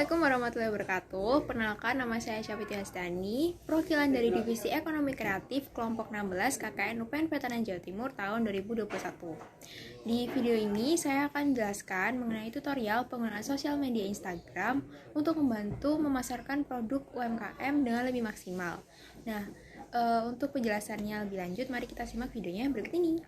Assalamualaikum warahmatullahi wabarakatuh. Perkenalkan, nama saya Syafiti Hasdani, perwakilan dari Divisi Ekonomi Kreatif kelompok 16 KKN UPN Veteran Jawa Timur tahun 2021. Di video ini saya akan menjelaskan mengenai tutorial penggunaan sosial media Instagram untuk membantu memasarkan produk UMKM dengan lebih maksimal. Nah, untuk penjelasannya lebih lanjut, mari kita simak videonya berikut ini.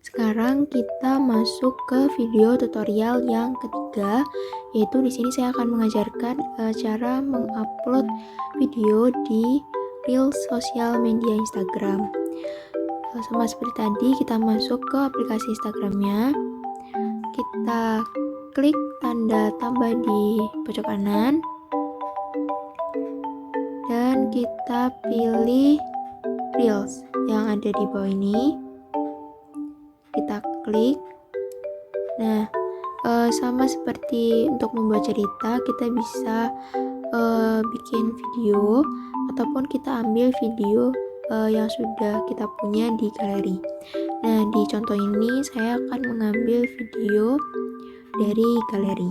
Sekarang kita masuk ke video tutorial yang ketiga, yaitu di sini saya akan mengajarkan cara mengupload video di Reels sosial media Instagram. Sama seperti tadi, kita masuk ke aplikasi Instagramnya. Kita klik tanda tambah di pojok kanan dan kita pilih Reels yang ada di bawah ini. Kita klik. Nah, sama seperti untuk membuat cerita, kita bisa bikin video ataupun kita ambil video yang sudah kita punya di galeri. Nah, di contoh ini saya akan mengambil video dari galeri.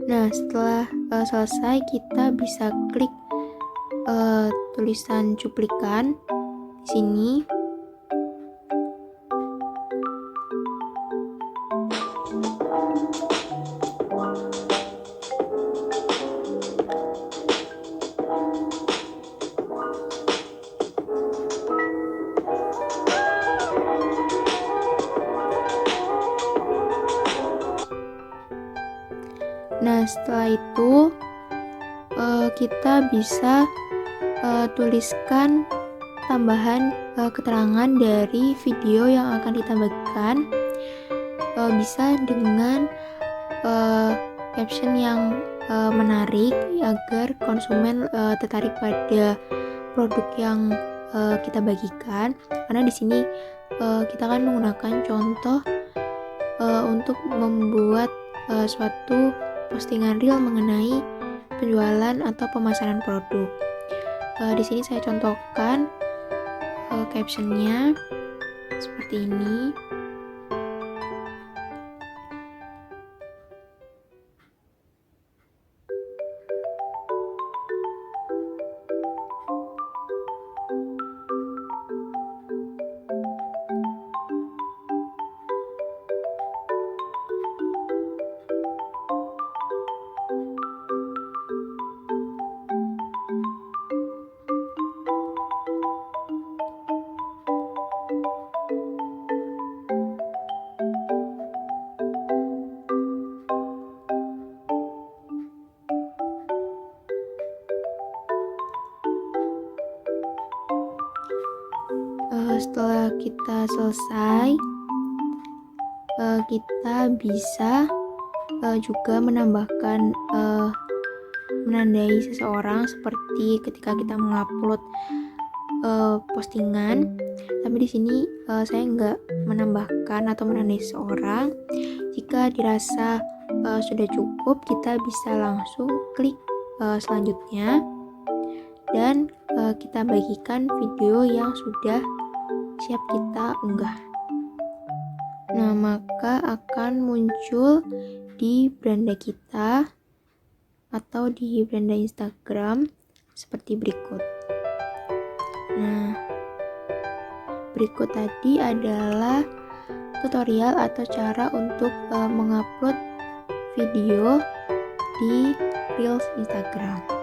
Nah, setelah selesai, kita bisa klik tulisan cuplikan di sini. Nah, setelah itu kita bisa tuliskan tambahan keterangan dari video yang akan ditambahkan, bisa dengan caption yang menarik agar konsumen tertarik pada produk yang kita bagikan. Karena di sini kita akan menggunakan contoh untuk membuat suatu postingan reel mengenai penjualan atau pemasaran produk. Di sini saya contohkan captionnya seperti ini. Setelah kita selesai, kita bisa juga menambahkan menandai seseorang seperti ketika kita mengupload postingan. Tapi di sini saya nggak menambahkan atau menandai seseorang. Jika dirasa sudah cukup, kita bisa langsung klik selanjutnya dan kita bagikan video yang sudah siap kita unggah. Nah, maka akan muncul di beranda kita atau di beranda Instagram seperti berikut. Nah, berikut tadi adalah tutorial atau cara untuk mengupload video di Reels Instagram.